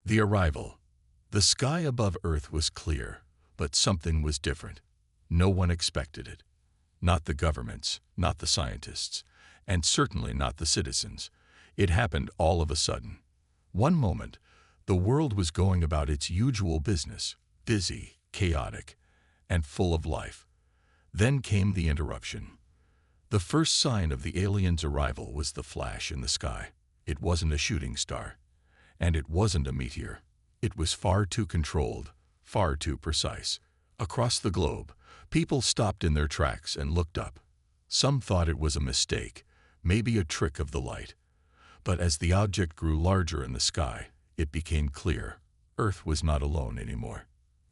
The arrival. The sky above Earth was clear, but something was different. No one expected it. Not the governments, not the scientists, and certainly not the citizens. It happened all of a sudden. One moment, the world was going about its usual business, busy, chaotic, and full of life. Then came the interruption. The first sign of the aliens' arrival was the flash in the sky. It wasn't a shooting star, and it wasn't a meteor. It was far too controlled, far too precise. Across the globe, people stopped in their tracks and looked up. Some thought it was a mistake, maybe a trick of the light. But as the object grew larger in the sky, it became clear Earth was not alone anymore.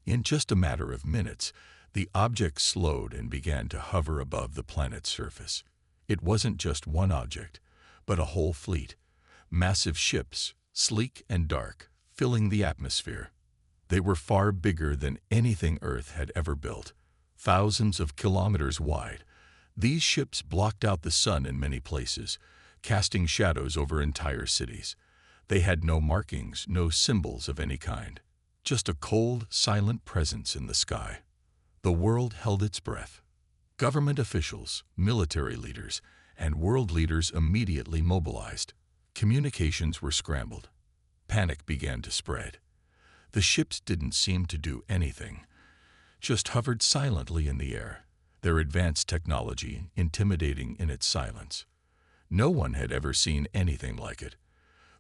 In just a matter of minutes, the object slowed and began to hover above the planet's surface. It wasn't just one object, but a whole fleet. Massive ships, sleek and dark, filling the atmosphere. They were far bigger than anything Earth had ever built, thousands of kilometers wide. These ships blocked out the sun in many places, casting shadows over entire cities. They had no markings, no symbols of any kind, just a cold, silent presence in the sky. The world held its breath. Government officials, military leaders, and world leaders immediately mobilized. Communications were scrambled. Panic began to spread. The ships didn't seem to do anything, just hovered silently in the air, their advanced technology intimidating in its silence. No one had ever seen anything like it.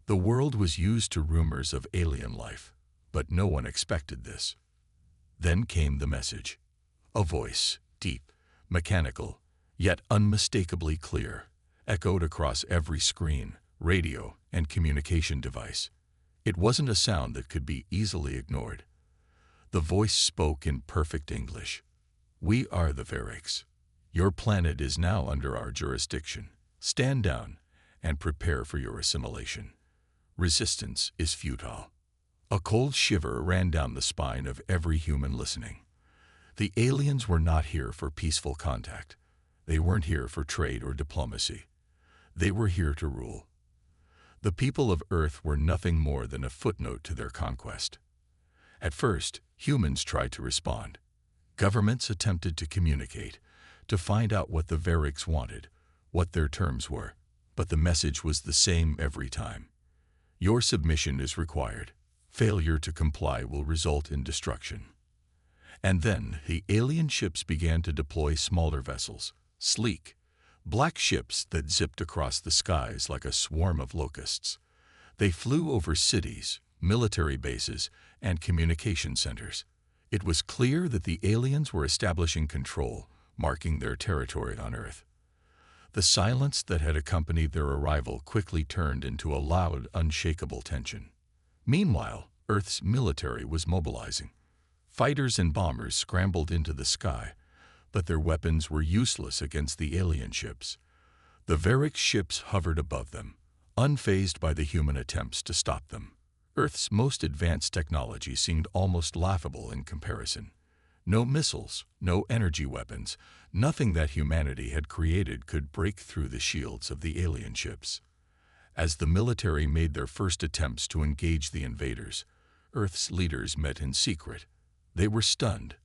The world was used to rumors of alien life, but no one expected this. Then came the message. A voice, deep, mechanical, yet unmistakably clear, echoed across every screen, radio, and communication device. It wasn't a sound that could be easily ignored. The voice spoke in perfect English. "We are the Variks. Your planet is now under our jurisdiction. Stand down and prepare for your assimilation. Resistance is futile." A cold shiver ran down the spine of every human listening. The aliens were not here for peaceful contact. They weren't here for trade or diplomacy. They were here to rule. The people of Earth were nothing more than a footnote to their conquest. At first, humans tried to respond. Governments attempted to communicate, to find out what the Variks wanted, what their terms were. But the message was the same every time. Your submission is required. Failure to comply will result in destruction. And then the alien ships began to deploy smaller vessels, sleek, black ships that zipped across the skies like a swarm of locusts. They flew over cities, military bases, and communication centers. It was clear that the aliens were establishing control, marking their territory on Earth. The silence that had accompanied their arrival quickly turned into a loud, unshakable tension. Meanwhile, Earth's military was mobilizing. Fighters and bombers scrambled into the sky, but their weapons were useless against the alien ships. The Variks ships hovered above them, unfazed by the human attempts to stop them. Earth's most advanced technology seemed almost laughable in comparison. No missiles, no energy weapons, nothing that humanity had created could break through the shields of the alien ships. As the military made their first attempts to engage the invaders, Earth's leaders met in secret. They were stunned,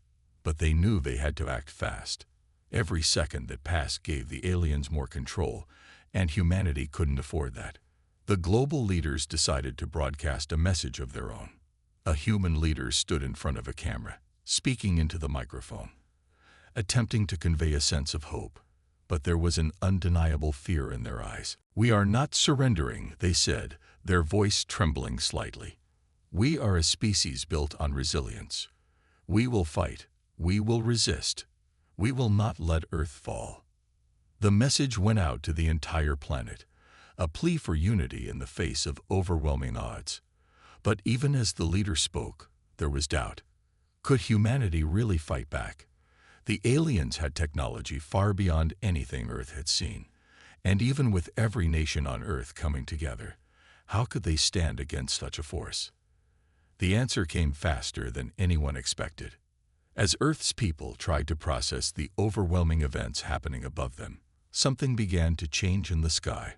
but they knew they had to act fast. Every second that passed gave the aliens more control, and humanity couldn't afford that. The global leaders decided to broadcast a message of their own. A human leader stood in front of a camera, speaking into the microphone, attempting to convey a sense of hope. But there was an undeniable fear in their eyes. "We are not surrendering," they said, their voice trembling slightly. "We are a species built on resilience. We will fight. We will resist. We will not let Earth fall." The message went out to the entire planet, a plea for unity in the face of overwhelming odds. But even as the leader spoke, there was doubt. Could humanity really fight back? The aliens had technology far beyond anything Earth had seen. And even with every nation on Earth coming together, how could they stand against such a force? The answer came faster than anyone expected. As Earth's people tried to process the overwhelming events happening above them, something began to change in the sky.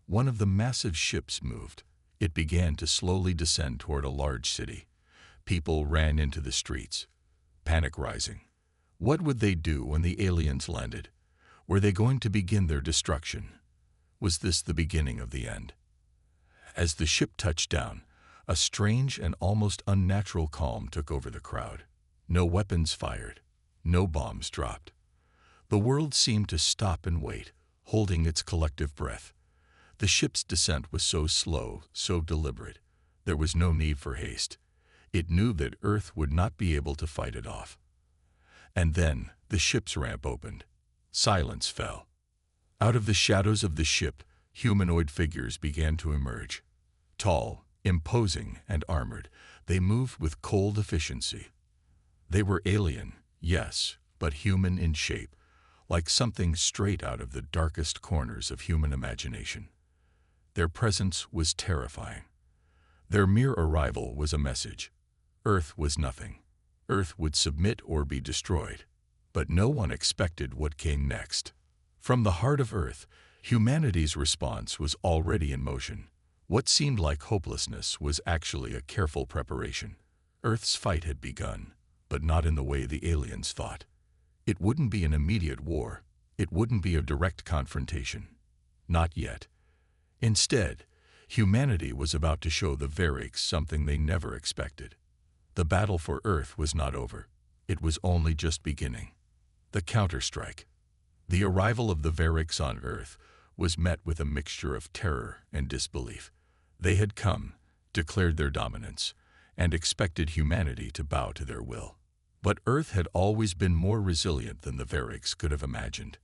One of the massive ships moved. It began to slowly descend toward a large city. People ran into the streets, panic rising. What would they do when the aliens landed? Were they going to begin their destruction? Was this the beginning of the end? As the ship touched down, a strange and almost unnatural calm took over the crowd. No weapons fired, no bombs dropped. The world seemed to stop and wait, holding its collective breath. The ship's descent was so slow, so deliberate. There was no need for haste. It knew that Earth would not be able to fight it off. And then the ship's ramp opened. Silence fell. Out of the shadows of the ship, humanoid figures began to emerge. Tall, imposing, and armored, they moved with cold efficiency. They were alien, yes, but human in shape, like something straight out of the darkest corners of human imagination. Their presence was terrifying. Their mere arrival was a message. Earth was nothing. Earth would submit or be destroyed. But no one expected what came next. From the heart of Earth, humanity's response was already in motion. What seemed like hopelessness was actually a careful preparation. Earth's fight had begun, but not in the way the aliens thought. It wouldn't be an immediate war. It wouldn't be a direct confrontation. Not yet. Instead, humanity was about to show the Variks something they never expected. The battle for Earth was not over. It was only just beginning. The counterstrike. The arrival of the Variks on Earth was met with a mixture of terror and disbelief. They had come, declared their dominance, and expected humanity to bow to their will. But Earth had always been more resilient than the Variks could have imagined.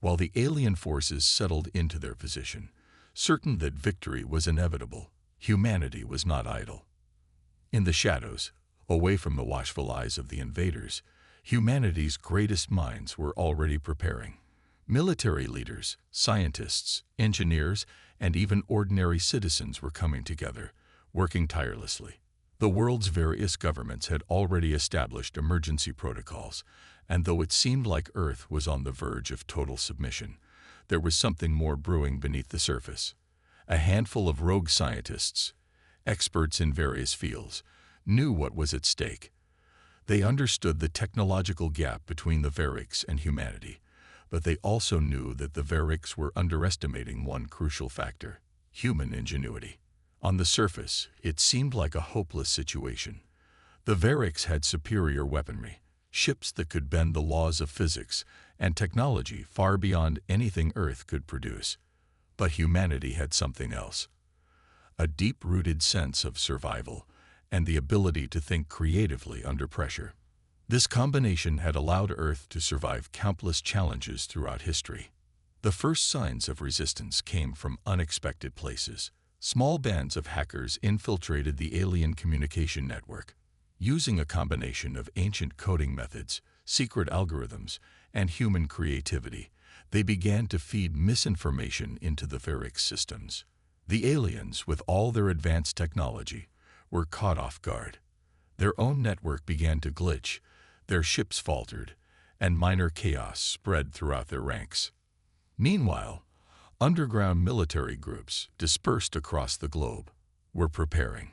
While the alien forces settled into their position, certain that victory was inevitable, humanity was not idle. In the shadows, away from the watchful eyes of the invaders, humanity's greatest minds were already preparing. Military leaders, scientists, engineers, and even ordinary citizens were coming together, working tirelessly. The world's various governments had already established emergency protocols, and though it seemed like Earth was on the verge of total submission, there was something more brewing beneath the surface. A handful of rogue scientists, experts in various fields, knew what was at stake. They understood the technological gap between the Variks and humanity, but they also knew that the Variks were underestimating one crucial factor: human ingenuity. On the surface, it seemed like a hopeless situation. The Variks had superior weaponry, ships that could bend the laws of physics, and technology far beyond anything Earth could produce. But humanity had something else: a deep-rooted sense of survival and the ability to think creatively under pressure. This combination had allowed Earth to survive countless challenges throughout history. The first signs of resistance came from unexpected places. Small bands of hackers infiltrated the alien communication network. Using a combination of ancient coding methods, secret algorithms, and human creativity, they began to feed misinformation into the Variks systems. The aliens, with all their advanced technology, were caught off guard. Their own network began to glitch, their ships faltered, and minor chaos spread throughout their ranks. Meanwhile, underground military groups, dispersed across the globe, were preparing.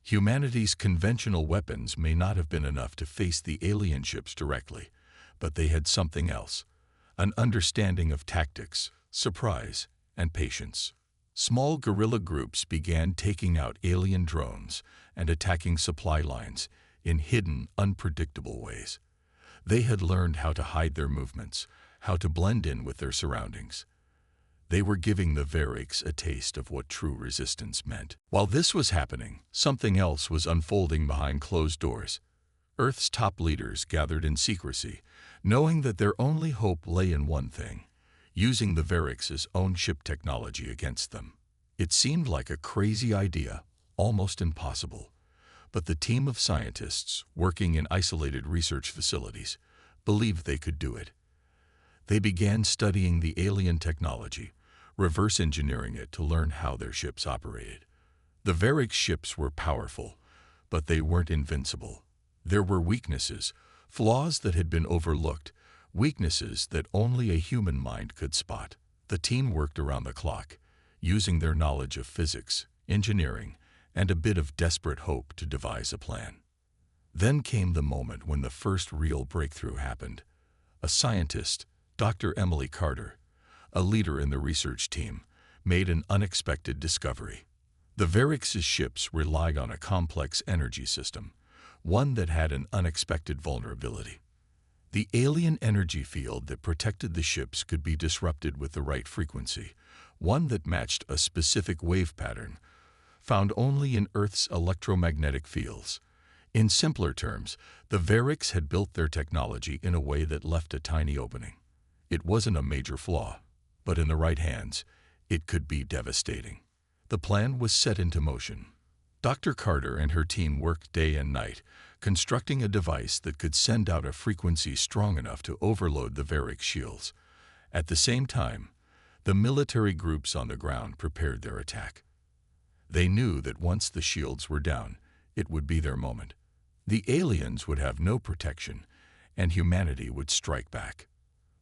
Humanity's conventional weapons may not have been enough to face the alien ships directly, but they had something else: an understanding of tactics, surprise, and patience. Small guerrilla groups began taking out alien drones and attacking supply lines in hidden, unpredictable ways. They had learned how to hide their movements, how to blend in with their surroundings. They were giving the Variks a taste of what true resistance meant. While this was happening, something else was unfolding behind closed doors. Earth's top leaders gathered in secrecy, knowing that their only hope lay in one thing: using the Variks' own ship technology against them. It seemed like a crazy idea, almost impossible. But the team of scientists, working in isolated research facilities, believed they could do it. They began studying the alien technology, reverse engineering it to learn how their ships operated. The Variks ships were powerful, but they weren't invincible. There were weaknesses, flaws that had been overlooked, weaknesses that only a human mind could spot. The team worked around the clock, using their knowledge of physics, engineering, and a bit of desperate hope to devise a plan. Then came the moment when the first real breakthrough happened. A scientist, Dr. Emily Carter, a leader in the research team, made an unexpected discovery. The Varix's ships relied on a complex energy system, one that had an unexpected vulnerability. The alien energy field that protected the ships could be disrupted with the right frequency, one that matched a specific wave pattern found only in Earth's electromagnetic fields. In simpler terms, the Varix had built their technology in a way that left a tiny opening. It wasn't a major flaw, but in the right hands, it could be devastating. The plan was set into motion. Dr. Carter and her team worked day and night, constructing a device that could send out a frequency strong enough to overload the Varix shields. At the same time, the military groups on the ground prepared their attack. They knew that once the shields were down, it would be their moment. The aliens would have no protection, and humanity would strike back.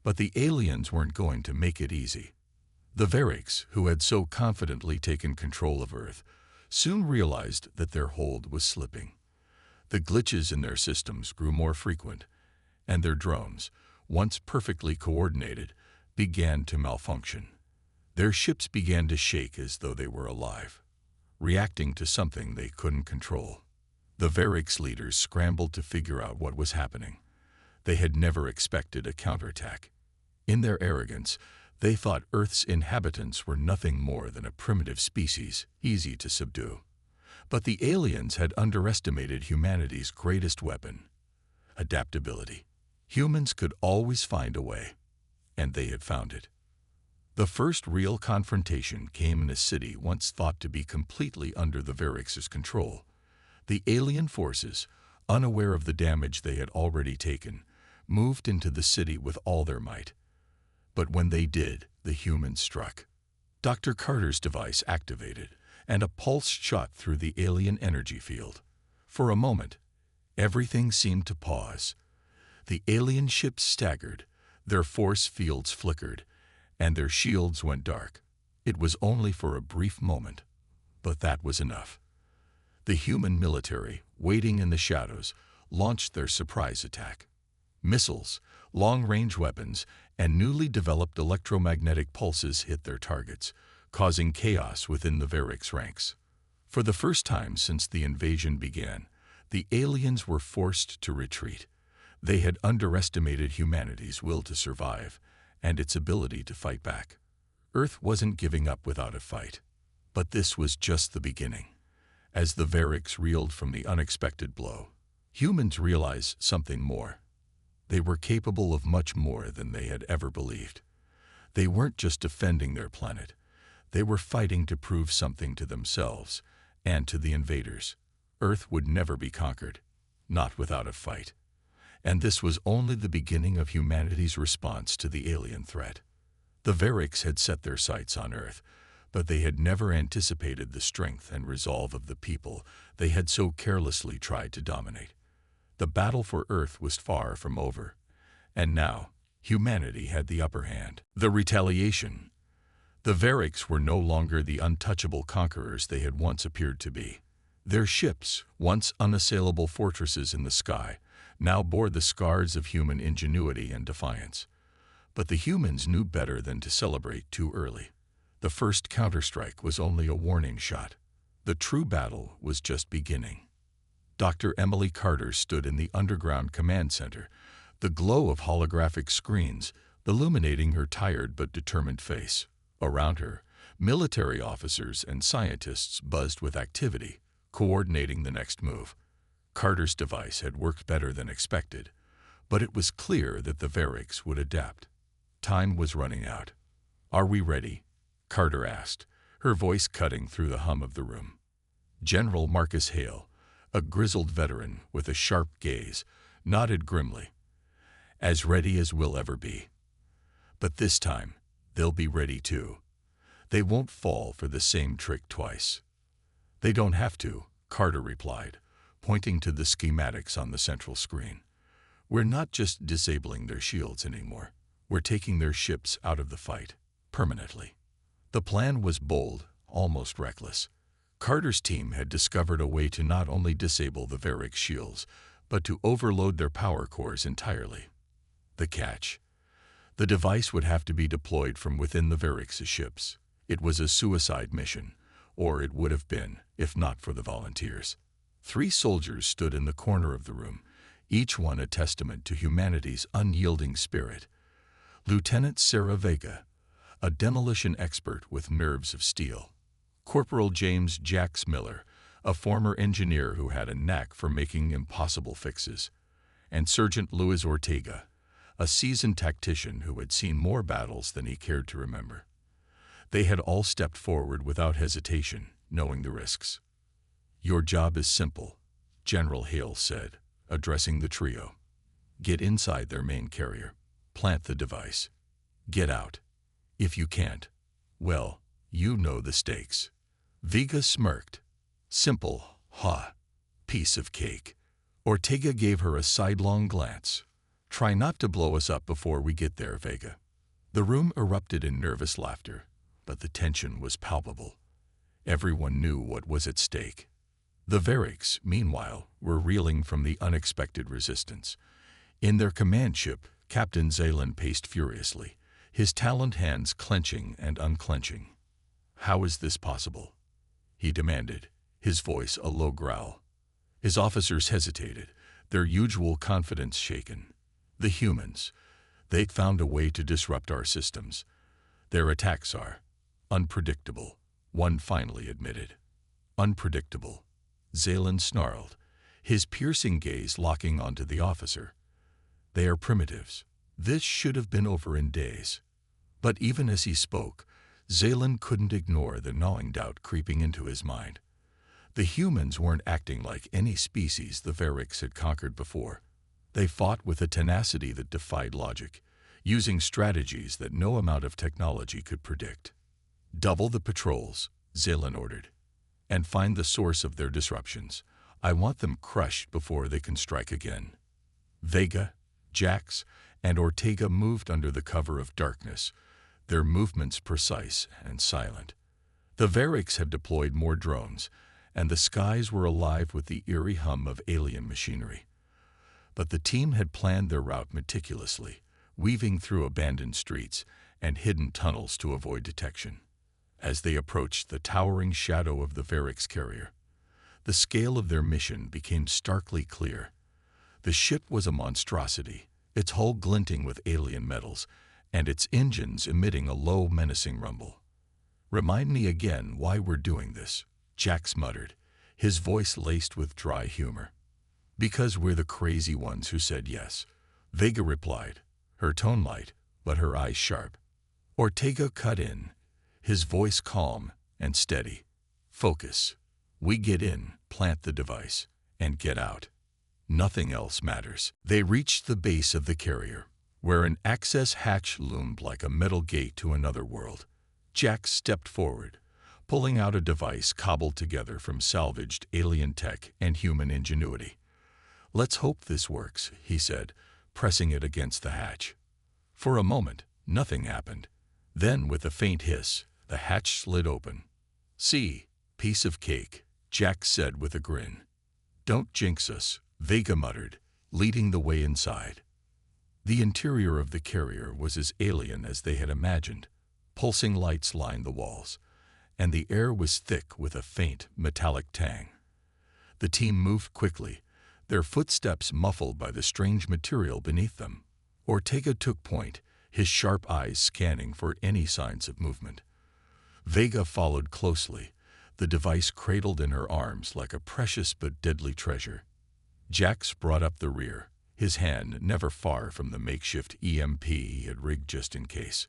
But the aliens weren't going to make it easy. The Varix, who had so confidently taken control of Earth, soon realized that their hold was slipping. The glitches in their systems grew more frequent, and their drones, once perfectly coordinated, began to malfunction. Their ships began to shake as though they were alive, reacting to something they couldn't control. The Varix leaders scrambled to figure out what was happening. They had never expected a counterattack. In their arrogance, they thought Earth's inhabitants were nothing more than a primitive species, easy to subdue. But the aliens had underestimated humanity's greatest weapon: adaptability. Humans could always find a way, and they had found it. The first real confrontation came in a city once thought to be completely under the Varix's control. The alien forces, unaware of the damage they had already taken, moved into the city with all their might. But when they did, the humans struck. Dr. Carter's device activated, and a pulse shot through the alien energy field. For a moment, everything seemed to pause. The alien ships staggered, their force fields flickered, and their shields went dark. It was only for a brief moment, but that was enough. The human military, waiting in the shadows, launched their surprise attack. Missiles, long-range weapons, and newly developed electromagnetic pulses hit their targets, causing chaos within the Varix ranks. For the first time since the invasion began, the aliens were forced to retreat. They had underestimated humanity's will to survive and its ability to fight back. Earth wasn't giving up without a fight. But this was just the beginning. As the Varix reeled from the unexpected blow, humans realized something more. They were capable of much more than they had ever believed. They weren't just defending their planet. They were fighting to prove something to themselves and to the invaders. Earth would never be conquered, not without a fight. And this was only the beginning of humanity's response to the alien threat. The Varix had set their sights on Earth, but they had never anticipated the strength and resolve of the people they had so carelessly tried to dominate. The battle for Earth was far from over, and now humanity had the upper hand. The retaliation. The Varix were no longer the untouchable conquerors they had once appeared to be. Their ships, once unassailable fortresses in the sky, now bore the scars of human ingenuity and defiance. But the humans knew better than to celebrate too early. The first counterstrike was only a warning shot. The true battle was just beginning. Dr. Emily Carter stood in the underground command center, the glow of holographic screens illuminating her tired but determined face. Around her, military officers and scientists buzzed with activity, coordinating the next move. Carter's device had worked better than expected, but it was clear that the Varix would adapt. Time was running out. "Are we ready?" Carter asked, her voice cutting through the hum of the room. General Marcus Hale, a grizzled veteran with a sharp gaze, nodded grimly. "As ready as we'll ever be. But this time, they'll be ready too. They won't fall for the same trick twice." "They don't have to," Carter replied, pointing to the schematics on the central screen. "We're not just disabling their shields anymore. We're taking their ships out of the fight, permanently." The plan was bold, almost reckless. Carter's team had discovered a way to not only disable the Varric shields, but to overload their power cores entirely. The catch: the device would have to be deployed from within the Varric's ships. It was a suicide mission, or it would have been, if not for the volunteers. 3 soldiers stood in the corner of the room, each one a testament to humanity's unyielding spirit. Lieutenant Sarah Vega, a demolition expert with nerves of steel. Corporal James "Jax" Miller, a former engineer who had a knack for making impossible fixes. And Sergeant Luis Ortega, a seasoned tactician who had seen more battles than he cared to remember. They had all stepped forward without hesitation, knowing the risks. "Your job is simple," General Hale said, addressing the trio. "Get inside their main carrier. Plant the device. Get out. If you can't, well, you know the stakes." Vega smirked. "Simple, ha. Piece of cake." Ortega gave her a sidelong glance. "Try not to blow us up before we get there, Vega." The room erupted in nervous laughter, but the tension was palpable. Everyone knew what was at stake. The Varrics, meanwhile, were reeling from the unexpected resistance. In their command ship, Captain Zaylan paced furiously, his taloned hands clenching and unclenching. "How is this possible?" he demanded, his voice a low growl. His officers hesitated, their usual confidence shaken. "The humans. They'd found a way to disrupt our systems. Their attacks are unpredictable," one finally admitted. "Unpredictable," Zaylan snarled, his piercing gaze locking onto the officer. "They are primitives. This should have been over in days." But even as he spoke, Zaylan couldn't ignore the gnawing doubt creeping into his mind. The humans weren't acting like any species the Varrics had conquered before. They fought with a tenacity that defied logic, using strategies that no amount of technology could predict. "Double the patrols," Zaylan ordered, "and find the source of their disruptions. I want them crushed before they can strike again." Vega, Jax, and Ortega moved under the cover of darkness, their movements precise and silent. The Varrics had deployed more drones, and the skies were alive with the eerie hum of alien machinery. But the team had planned their route meticulously, weaving through abandoned streets and hidden tunnels to avoid detection. As they approached the towering shadow of the Varrics carrier, the scale of their mission became starkly clear. The ship was a monstrosity, its hull glinting with alien metals, and its engines emitting a low, menacing rumble. "Remind me again why we're doing this," Jax muttered, his voice laced with dry humor. "Because we're the crazy ones who said yes," Vega replied, her tone light, but her eyes sharp. Ortega cut in, his voice calm and steady. "Focus. We get in, plant the device, and get out. Nothing else matters." They reached the base of the carrier, where an access hatch loomed like a metal gate to another world. Jax stepped forward, pulling out a device cobbled together from salvaged alien tech and human ingenuity. "Let's hope this works," he said, pressing it against the hatch. For a moment, nothing happened. Then, with a faint hiss, the hatch slid open. "See, piece of cake," Jax said with a grin. "Don't jinx us," Vega muttered, leading the way inside. The interior of the carrier was as alien as they had imagined. Pulsing lights lined the walls, and the air was thick with a faint, metallic tang. The team moved quickly, their footsteps muffled by the strange material beneath them. Ortega took point, his sharp eyes scanning for any signs of movement. Vega followed closely, the device cradled in her arms like a precious but deadly treasure. Jax brought up the rear, his hand never far from the makeshift EMP he had rigged just in case.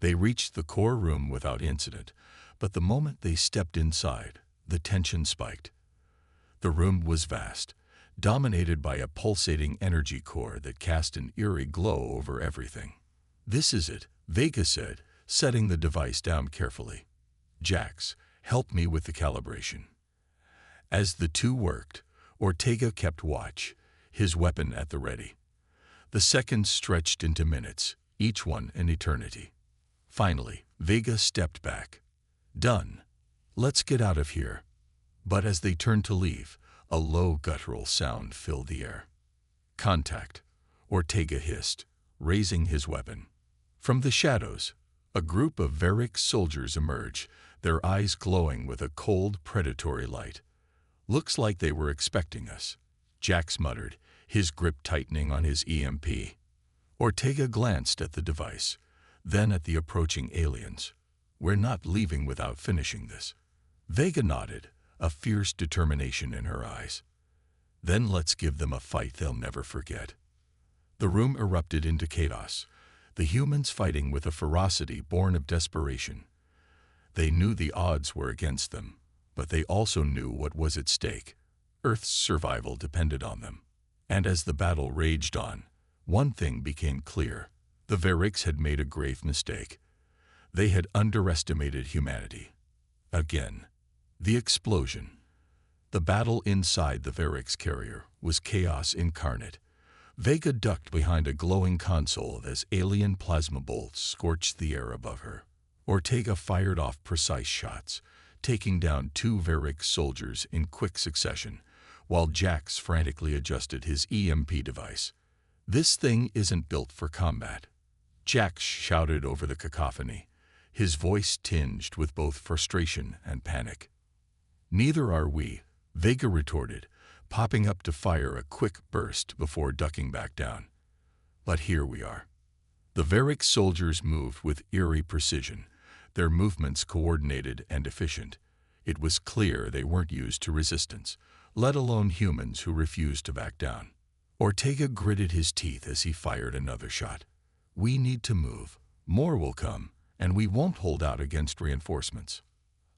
They reached the core room without incident, but the moment they stepped inside, the tension spiked. The room was vast, dominated by a pulsating energy core that cast an eerie glow over everything. "This is it," Vega said, setting the device down carefully. "Jax, help me with the calibration." As the two worked, Ortega kept watch, his weapon at the ready. The seconds stretched into minutes, each one an eternity. Finally, Vega stepped back. "Done. Let's get out of here. But as they turned to leave, a low guttural sound filled the air. Contact, Ortega hissed, raising his weapon. From the shadows, a group of Varric soldiers emerged, their eyes glowing with a cold, predatory light. Looks like they were expecting us, Jax muttered, his grip tightening on his EMP. Ortega glanced at the device, then at the approaching aliens. We're not leaving without finishing this. Vega nodded, a fierce determination in her eyes. Then let's give them a fight they'll never forget. The room erupted into chaos, the humans fighting with a ferocity born of desperation. They knew the odds were against them, but they also knew what was at stake. Earth's survival depended on them. And as the battle raged on, one thing became clear. The Varrics had made a grave mistake. They had underestimated humanity. Again. The explosion. The battle inside the Varrics carrier was chaos incarnate. Vega ducked behind a glowing console as alien plasma bolts scorched the air above her. Ortega fired off precise shots, taking down 2 Varric soldiers in quick succession, while Jax frantically adjusted his EMP device. This thing isn't built for combat, Jax shouted over the cacophony, his voice tinged with both frustration and panic. Neither are we, Vega retorted, popping up to fire a quick burst before ducking back down. But here we are. The Varric soldiers moved with eerie precision, their movements coordinated and efficient. It was clear they weren't used to resistance, let alone humans who refused to back down. Ortega gritted his teeth as he fired another shot. We need to move. More will come, and we won't hold out against reinforcements.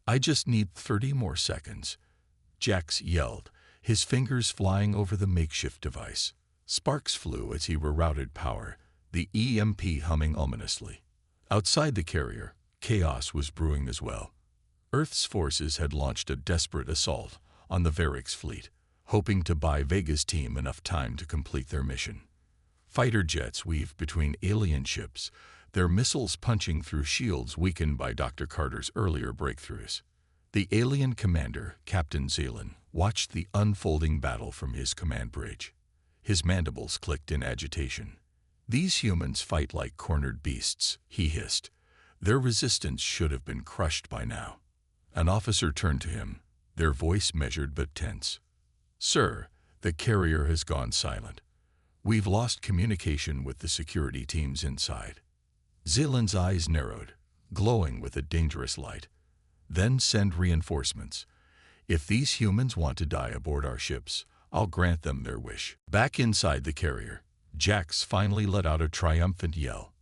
I just need 30 more seconds, Jax yelled, his fingers flying over the makeshift device. Sparks flew as he rerouted power, the EMP humming ominously. Outside the carrier, chaos was brewing as well. Earth's forces had launched a desperate assault on the Varric's fleet, hoping to buy Vega's team enough time to complete their mission. Fighter jets weaved between alien ships, their missiles punching through shields weakened by Dr. Carter's earlier breakthroughs. The alien commander, Captain Zealand, watched the unfolding battle from his command bridge. His mandibles clicked in agitation. These humans fight like cornered beasts, he hissed. Their resistance should have been crushed by now. An officer turned to him, their voice measured but tense. Sir, the carrier has gone silent. We've lost communication with the security teams inside. Zealand's eyes narrowed, glowing with a dangerous light. Then send reinforcements. If these humans want to die aboard our ships, I'll grant them their wish. Back inside the carrier, Jax finally let out a triumphant yell.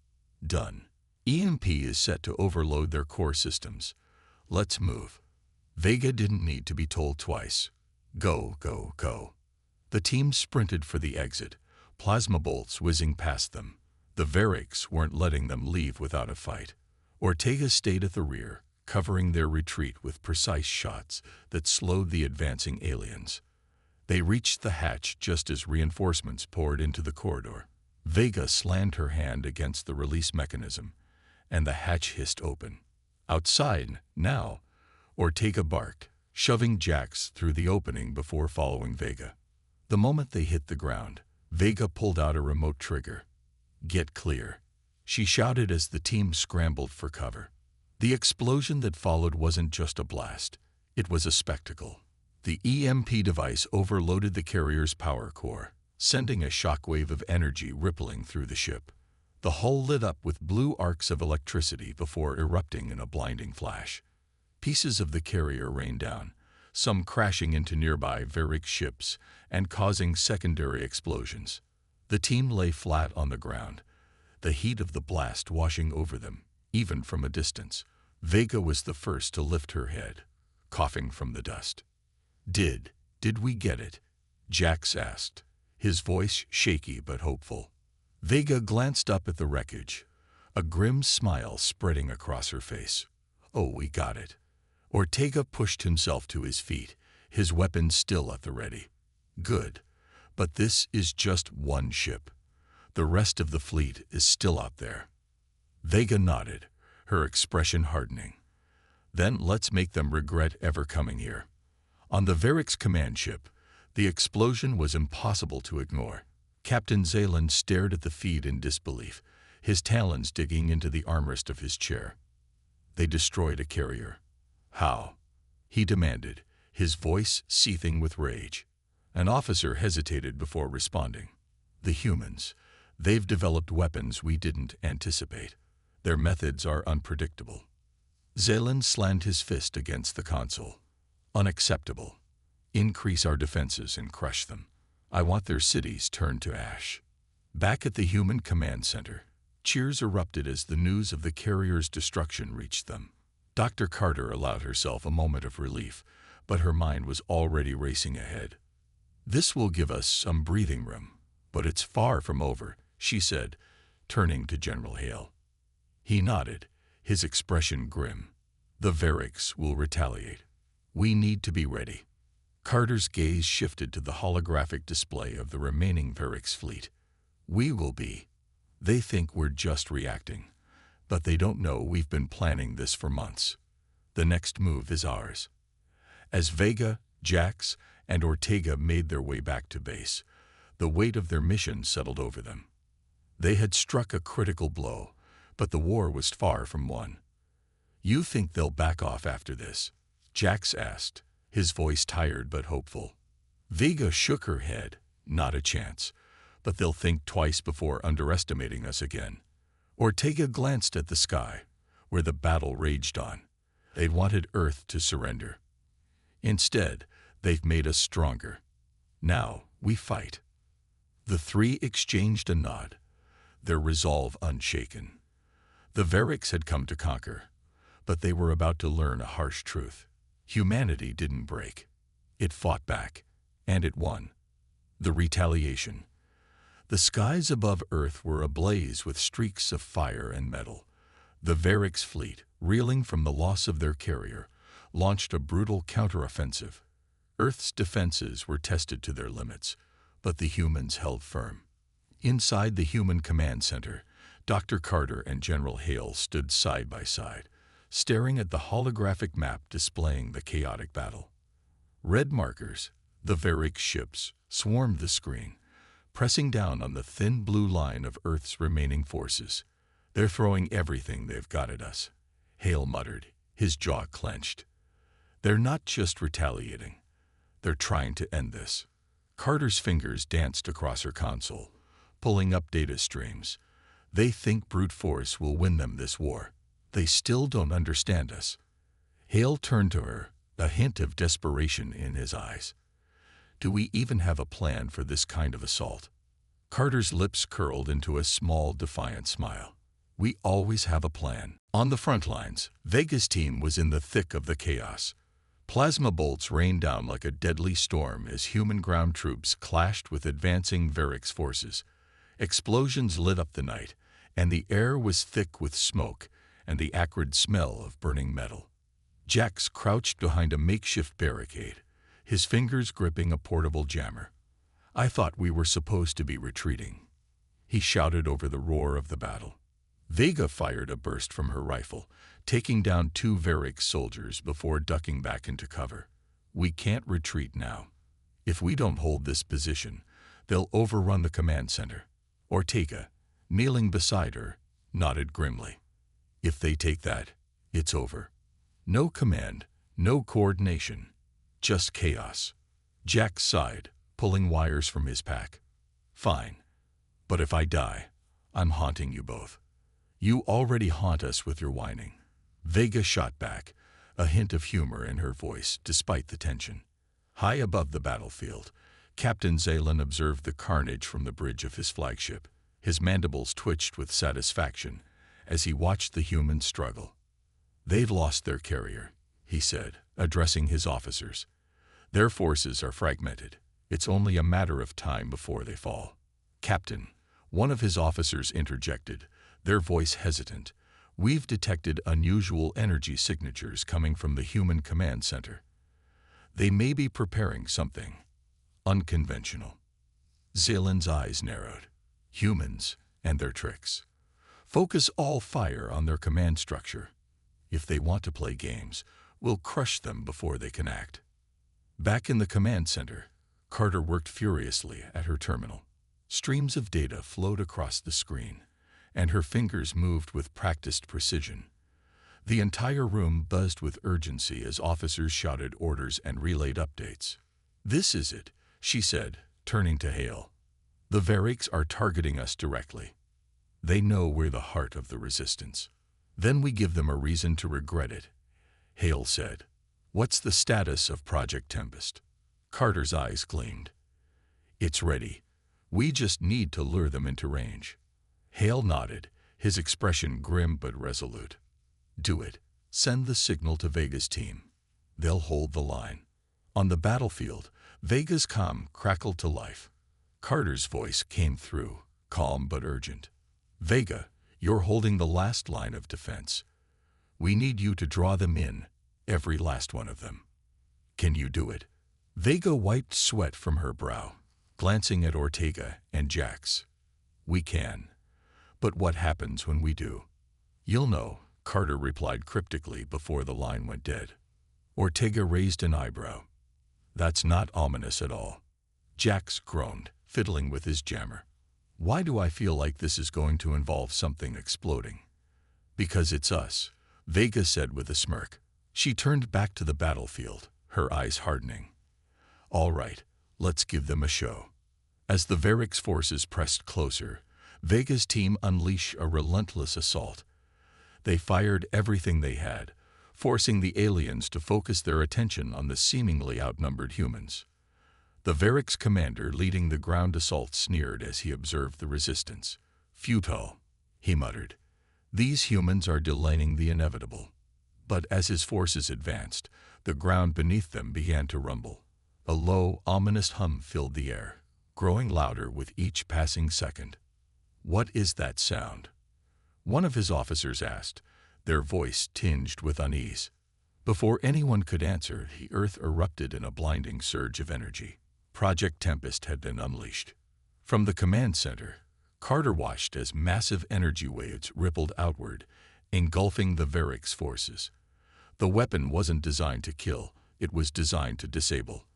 Done. EMP is set to overload their core systems. Let's move. Vega didn't need to be told twice. Go, go, go. The team sprinted for the exit, plasma bolts whizzing past them. The Varrics weren't letting them leave without a fight. Ortega stayed at the rear, covering their retreat with precise shots that slowed the advancing aliens. They reached the hatch just as reinforcements poured into the corridor. Vega slammed her hand against the release mechanism, and the hatch hissed open. Outside, now, Ortega barked, shoving Jax through the opening before following Vega. The moment they hit the ground, Vega pulled out a remote trigger. Get clear, she shouted as the team scrambled for cover. The explosion that followed wasn't just a blast, it was a spectacle. The EMP device overloaded the carrier's power core, sending a shockwave of energy rippling through the ship. The hull lit up with blue arcs of electricity before erupting in a blinding flash. Pieces of the carrier rained down, some crashing into nearby Varric ships and causing secondary explosions. The team lay flat on the ground, the heat of the blast washing over them, even from a distance. Vega was the first to lift her head, coughing from the dust. Did we get it? Jax asked, his voice shaky but hopeful. Vega glanced up at the wreckage, a grim smile spreading across her face. Oh, we got it. Ortega pushed himself to his feet, his weapon still at the ready. Good, but this is just one ship. The rest of the fleet is still out there. Vega nodded, her expression hardening. Then let's make them regret ever coming here. On the Varrick's command ship, the explosion was impossible to ignore. Captain Zaylan stared at the feed in disbelief, his talons digging into the armrest of his chair. They destroyed a carrier. How? He demanded, his voice seething with rage. An officer hesitated before responding. The humans. They've developed weapons we didn't anticipate. Their methods are unpredictable. Zaylan slammed his fist against the console. Unacceptable. Increase our defenses and crush them. I want their cities turned to ash. Back at the human command center, cheers erupted as the news of the carrier's destruction reached them. Dr. Carter allowed herself a moment of relief, but her mind was already racing ahead. This will give us some breathing room, but it's far from over, she said, turning to General Hale. He nodded, his expression grim. The Varricks will retaliate. We need to be ready. Carter's gaze shifted to the holographic display of the remaining Varrick's fleet. We will be. They think we're just reacting, but they don't know we've been planning this for months. The next move is ours. As Vega, Jax, and Ortega made their way back to base, the weight of their mission settled over them. They had struck a critical blow, but the war was far from won. You think they'll back off after this? Jax asked, his voice tired but hopeful. Vega shook her head. Not a chance, but they'll think twice before underestimating us again. Ortega glanced at the sky, where the battle raged on. They wanted Earth to surrender. Instead, they've made us stronger. Now, we fight. The three exchanged a nod, their resolve unshaken. The Varricks had come to conquer, but they were about to learn a harsh truth. Humanity didn't break. It fought back, and it won. The retaliation. The skies above Earth were ablaze with streaks of fire and metal. The Varrick's fleet, reeling from the loss of their carrier, launched a brutal counteroffensive. Earth's defenses were tested to their limits, but the humans held firm. Inside the human command center, Dr. Carter and General Hale stood side by side, staring at the holographic map displaying the chaotic battle. Red markers, the Varrick ships, swarmed the screen, pressing down on the thin blue line of Earth's remaining forces. They're throwing everything they've got at us, Hale muttered, his jaw clenched. They're not just retaliating. They're trying to end this. Carter's fingers danced across her console, pulling up data streams. They think brute force will win them this war. They still don't understand us. Hale turned to her, a hint of desperation in his eyes. Do we even have a plan for this kind of assault? Carter's lips curled into a small, defiant smile. We always have a plan. On the front lines, Vega's team was in the thick of the chaos. Plasma bolts rained down like a deadly storm as human ground troops clashed with advancing Varrick's forces. Explosions lit up the night, and the air was thick with smoke and the acrid smell of burning metal. Jax crouched behind a makeshift barricade, his fingers gripping a portable jammer. I thought we were supposed to be retreating. He shouted over the roar of the battle. Vega fired a burst from her rifle, taking down 2 Varrick soldiers before ducking back into cover. We can't retreat now. If we don't hold this position, they'll overrun the command center. Ortega, kneeling beside her, nodded grimly. If they take that, it's over. No command, no coordination, just chaos. Jack sighed, pulling wires from his pack. Fine. But if I die, I'm haunting you both. You already haunt us with your whining. Vega shot back, a hint of humor in her voice despite the tension. High above the battlefield, Captain Zaylan observed the carnage from the bridge of his flagship. His mandibles twitched with satisfaction as he watched the humans struggle. They've lost their carrier, he said, addressing his officers. Their forces are fragmented. It's only a matter of time before they fall. Captain, one of his officers interjected, their voice hesitant. We've detected unusual energy signatures coming from the human command center. They may be preparing something unconventional. Zaylan's eyes narrowed. Humans and their tricks. Focus all fire on their command structure. If they want to play games, we'll crush them before they can act. Back in the command center, Carter worked furiously at her terminal. Streams of data flowed across the screen, and her fingers moved with practiced precision. The entire room buzzed with urgency as officers shouted orders and relayed updates. "This is it," she said, turning to Hale. "The Variks are targeting us directly. They know we're the heart of the resistance. Then we give them a reason to regret it," Hale said. "What's the status of Project Tempest?" Carter's eyes gleamed. "It's ready. We just need to lure them into range." Hale nodded, his expression grim but resolute. "Do it. Send the signal to Vega's team. They'll hold the line." On the battlefield, Vega's comm crackled to life. Carter's voice came through, calm but urgent. "Vega, you're holding the last line of defense. We need you to draw them in, every last one of them. Can you do it?" Vega wiped sweat from her brow, glancing at Ortega and Jax. "We can. But what happens when we do?" "You'll know," Carter replied cryptically before the line went dead. Ortega raised an eyebrow. "That's not ominous at all." Jax groaned, fiddling with his jammer. "Why do I feel like this is going to involve something exploding?" "Because it's us," Vega said with a smirk. She turned back to the battlefield, her eyes hardening. "All right, let's give them a show." As the Variks forces pressed closer, Vega's team unleashed a relentless assault. They fired everything they had, forcing the aliens to focus their attention on the seemingly outnumbered humans. The Variks commander leading the ground assault sneered as he observed the resistance. "Futile," he muttered. "These humans are delaying the inevitable." But as his forces advanced, the ground beneath them began to rumble. A low, ominous hum filled the air, growing louder with each passing second. "What is that sound?" one of his officers asked, their voice tinged with unease. Before anyone could answer, the earth erupted in a blinding surge of energy. Project Tempest had been unleashed. From the command center, Carter watched as massive energy waves rippled outward, engulfing the Variks forces. The weapon wasn't designed to kill, it was designed to disable.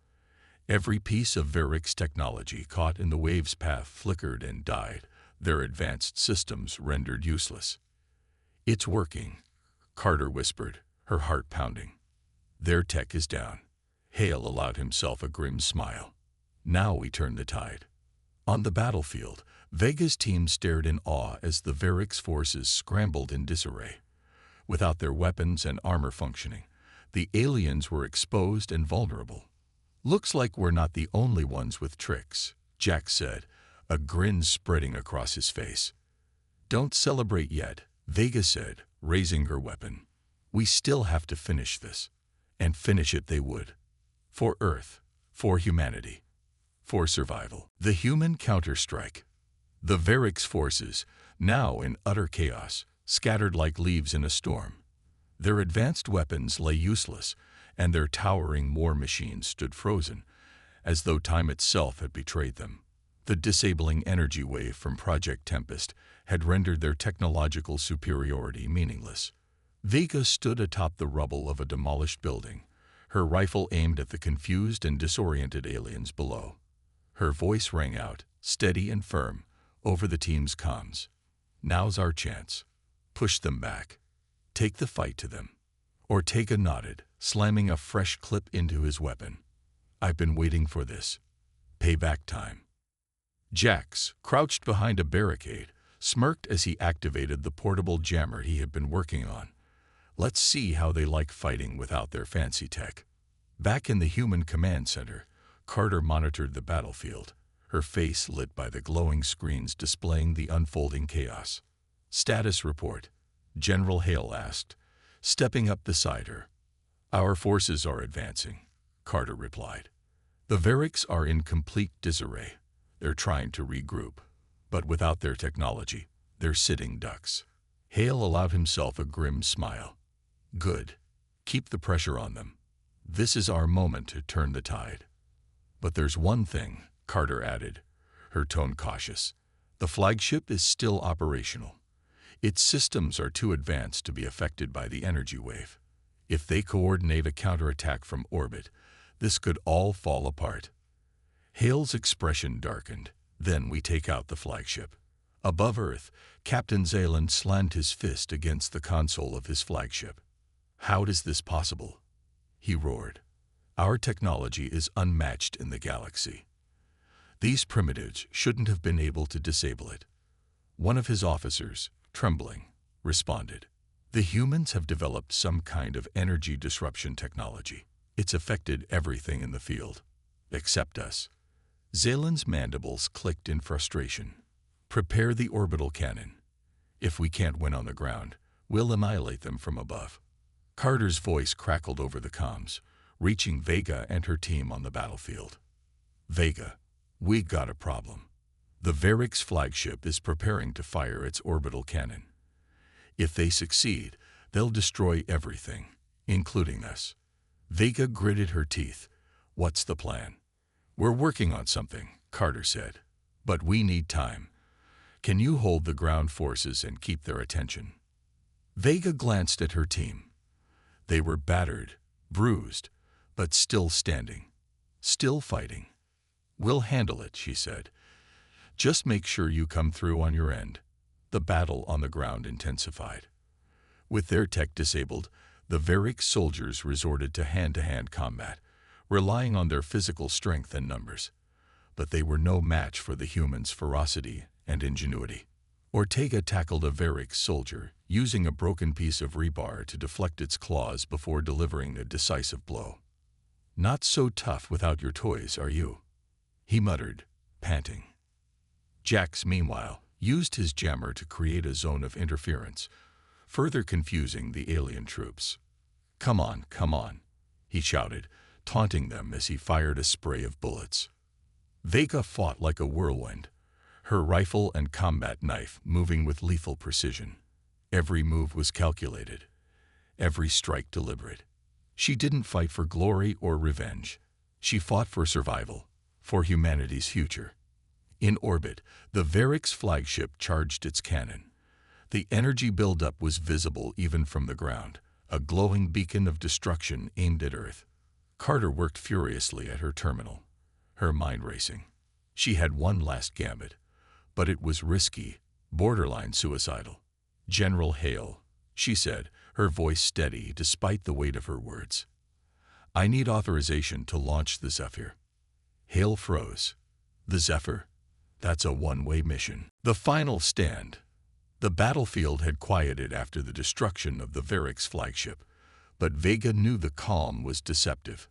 Every piece of Variks technology caught in the wave's path flickered and died, their advanced systems rendered useless. "It's working," Carter whispered, her heart pounding. "Their tech is down." Hale allowed himself a grim smile. "Now we turn the tide." On the battlefield, Vega's team stared in awe as the Variks forces scrambled in disarray. Without their weapons and armor functioning, the aliens were exposed and vulnerable. "Looks like we're not the only ones with tricks," Jax said, a grin spreading across his face. "Don't celebrate yet," Vega said, raising her weapon. "We still have to finish this." And finish it they would. For Earth, for humanity, for survival. The human counterstrike. The Variks forces, now in utter chaos, scattered like leaves in a storm. Their advanced weapons lay useless, and their towering war machines stood frozen, as though time itself had betrayed them. The disabling energy wave from Project Tempest had rendered their technological superiority meaningless. Vega stood atop the rubble of a demolished building, her rifle aimed at the confused and disoriented aliens below. Her voice rang out, steady and firm, over the team's comms. "Now's our chance. Push them back. Take the fight to them." Ortega nodded, slamming a fresh clip into his weapon. "I've been waiting for this. Payback time." Jax, crouched behind a barricade, smirked as he activated the portable jammer he had been working on. Let's see how they like fighting without their fancy tech. Back in the human command center, Carter monitored the battlefield, her face lit by the glowing screens displaying the unfolding chaos. "Status report," General Hale asked, stepping up beside her. "Our forces are advancing," Carter replied. "The Variks are in complete disarray. They're trying to regroup, but without their technology, they're sitting ducks." Hale allowed himself a grim smile. "Good. Keep the pressure on them. This is our moment to turn the tide." "But there's one thing," Carter added, her tone cautious. "The flagship is still operational. Its systems are too advanced to be affected by the energy wave. If they coordinate a counterattack from orbit, this could all fall apart. Hale's expression darkened. Then we take out the flagship. Above Earth, Captain Zaylan slammed his fist against the console of his flagship. How is this possible? He roared. Our technology is unmatched in the galaxy. These primitives shouldn't have been able to disable it. One of his officers, trembling, responded. The humans have developed some kind of energy disruption technology. It's affected everything in the field, except us. Zaylan's mandibles clicked in frustration. Prepare the orbital cannon. If we can't win on the ground, we'll annihilate them from above. Carter's voice crackled over the comms, reaching Vega and her team on the battlefield. Vega, we got a problem. The Varix flagship is preparing to fire its orbital cannon. If they succeed, they'll destroy everything, including us. Vega gritted her teeth. What's the plan? We're working on something, Carter said. But we need time. Can you hold the ground forces and keep their attention? Vega glanced at her team. They were battered, bruised, but still standing, still fighting. We'll handle it, she said. Just make sure you come through on your end. The battle on the ground intensified. With their tech disabled, the Varix soldiers resorted to hand-to-hand combat, relying on their physical strength and numbers. But they were no match for the humans' ferocity and ingenuity. Ortega tackled a Varix soldier, using a broken piece of rebar to deflect its claws before delivering a decisive blow. Not so tough without your toys, are you? He muttered, panting. Jax, meanwhile, used his jammer to create a zone of interference, further confusing the alien troops. Come on, he shouted, taunting them as he fired a spray of bullets. Vega fought like a whirlwind, her rifle and combat knife moving with lethal precision. Every move was calculated, every strike deliberate. She didn't fight for glory or revenge. She fought for survival, for humanity's future. In orbit, the Varix flagship charged its cannon. The energy buildup was visible even from the ground, a glowing beacon of destruction aimed at Earth. Carter worked furiously at her terminal, her mind racing. She had one last gambit, but it was risky, borderline suicidal. General Hale, she said, her voice steady despite the weight of her words. I need authorization to launch the Zephyr. Hale froze. The Zephyr? That's a one-way mission. The final stand. The battlefield had quieted after the destruction of the Varix flagship, but Vega knew the calm was deceptive.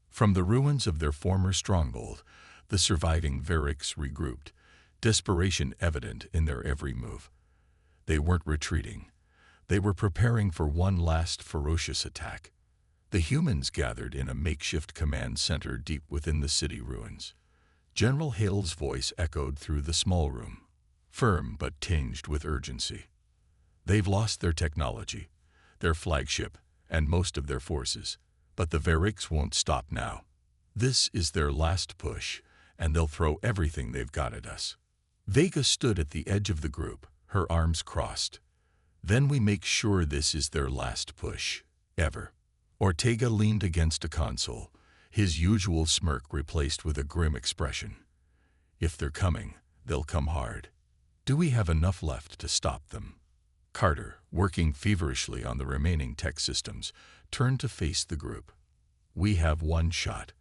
From the ruins of their former stronghold, the surviving Varix regrouped, desperation evident in their every move. They weren't retreating. They were preparing for one last ferocious attack. The humans gathered in a makeshift command center deep within the city ruins. General Hale's voice echoed through the small room, firm but tinged with urgency. They've lost their technology, their flagship, and most of their forces, but the Varix won't stop now. This is their last push, and they'll throw everything they've got at us. Vega stood at the edge of the group, her arms crossed. Then we make sure this is their last push, ever. Ortega leaned against a console, his usual smirk replaced with a grim expression. If they're coming, they'll come hard. Do we have enough left to stop them? Carter, working feverishly on the remaining tech systems, turned to face the group. We have one shot.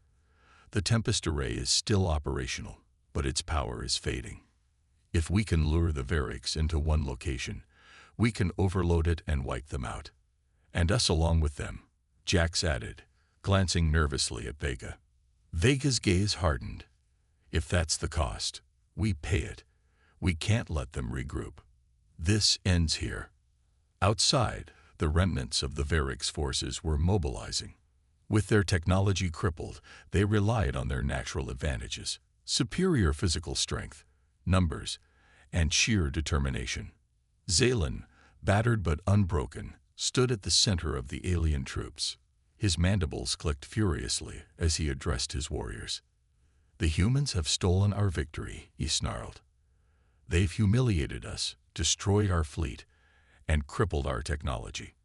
The Tempest array is still operational, but its power is fading. If we can lure the Varix into one location, we can overload it and wipe them out. And us along with them, Jax added, glancing nervously at Vega. Vega's gaze hardened. If that's the cost, we pay it. We can't let them regroup. This ends here. Outside, the remnants of the Varix forces were mobilizing. With their technology crippled, they relied on their natural advantages, superior physical strength, numbers, and sheer determination. Zaylan, battered but unbroken, stood at the center of the alien troops. His mandibles clicked furiously as he addressed his warriors. The humans have stolen our victory, he snarled. They've humiliated us, destroyed our fleet, and crippled our technology.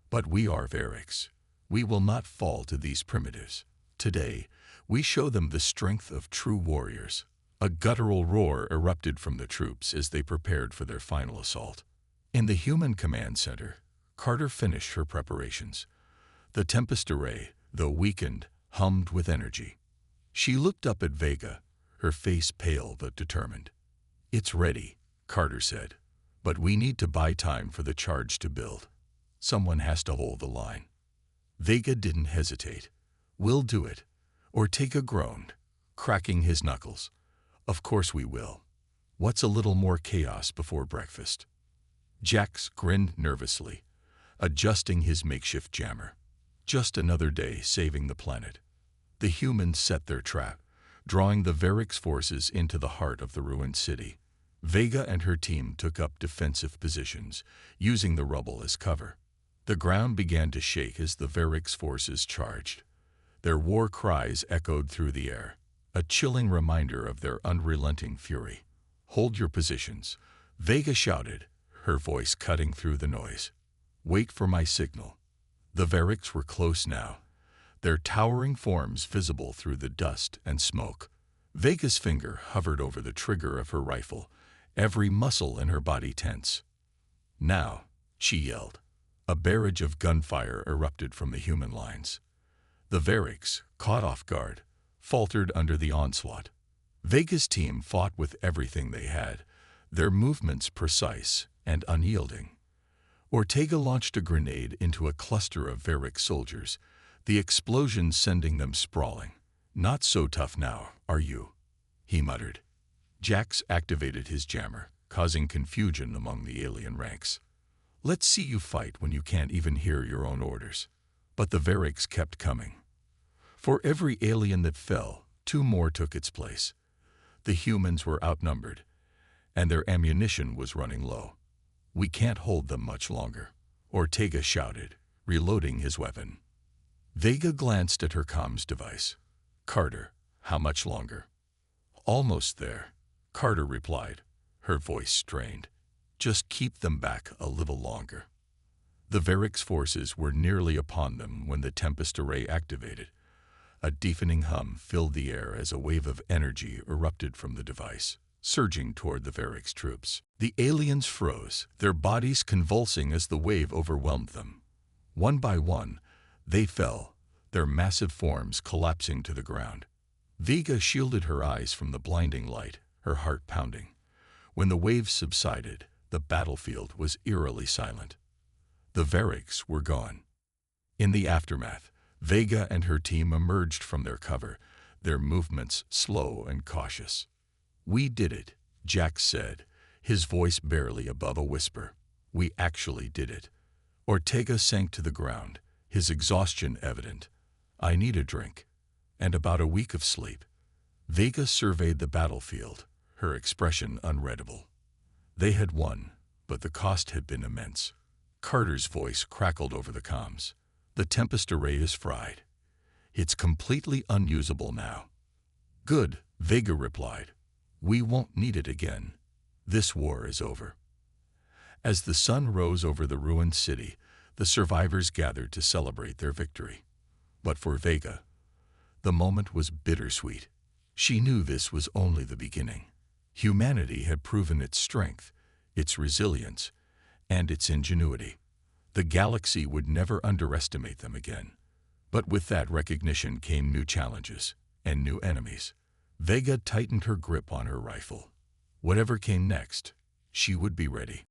But we are Variks. We will not fall to these primitives. Today, we show them the strength of true warriors. A guttural roar erupted from the troops as they prepared for their final assault. In the human command center, Carter finished her preparations. The Tempest array, though weakened, hummed with energy. She looked up at Vega, her face pale but determined. "It's ready," Carter said, "but we need to buy time for the charge to build. Someone has to hold the line." Vega didn't hesitate. "We'll do it." Ortega groaned, cracking his knuckles. "Of course we will. What's a little more chaos before breakfast?" Jax grinned nervously, adjusting his makeshift jammer. Just another day saving the planet. The humans set their trap, drawing the Variks forces into the heart of the ruined city. Vega and her team took up defensive positions, using the rubble as cover. The ground began to shake as the Variks forces charged. Their war cries echoed through the air, a chilling reminder of their unrelenting fury. "Hold your positions," Vega shouted, her voice cutting through the noise. "Wait for my signal." The Variks were close now, their towering forms visible through the dust and smoke. Vega's finger hovered over the trigger of her rifle, every muscle in her body tense. "Now," she yelled. A barrage of gunfire erupted from the human lines. The Variks, caught off guard, faltered under the onslaught. Vega's team fought with everything they had, their movements precise and unyielding. Ortega launched a grenade into a cluster of Variks soldiers, the explosion sending them sprawling. "Not so tough now, are you?" he muttered. Jax activated his jammer, causing confusion among the alien ranks. "Let's see you fight when you can't even hear your own orders." But the Variks kept coming. For every alien that fell, 2 more took its place. The humans were outnumbered, and their ammunition was running low. "We can't hold them much longer," Ortega shouted, reloading his weapon. Vega glanced at her comms device. "Carter, how much longer?" "Almost there," Carter replied, her voice strained. "Just keep them back a little longer." The Variks forces were nearly upon them when the Tempest array activated. A deafening hum filled the air as a wave of energy erupted from the device, surging toward the Variks troops. The aliens froze, their bodies convulsing as the wave overwhelmed them. One by one, they fell, their massive forms collapsing to the ground. Vega shielded her eyes from the blinding light, her heart pounding. When the waves subsided, the battlefield was eerily silent. The Variks were gone. In the aftermath, Vega and her team emerged from their cover, their movements slow and cautious. "We did it," Jax said, his voice barely above a whisper. "We actually did it." Ortega sank to the ground, his exhaustion evident. "I need a drink. And about a week of sleep." Vega surveyed the battlefield, her expression unreadable. They had won, but the cost had been immense. Carter's voice crackled over the comms. "The Tempest array is fried. It's completely unusable now." "Good," Vega replied. "We won't need it again. This war is over." As the sun rose over the ruined city, the survivors gathered to celebrate their victory. But for Vega, the moment was bittersweet. She knew this was only the beginning. Humanity had proven its strength, its resilience, and its ingenuity. The galaxy would never underestimate them again. But with that recognition came new challenges and new enemies. Vega tightened her grip on her rifle. Whatever came next, she would be ready.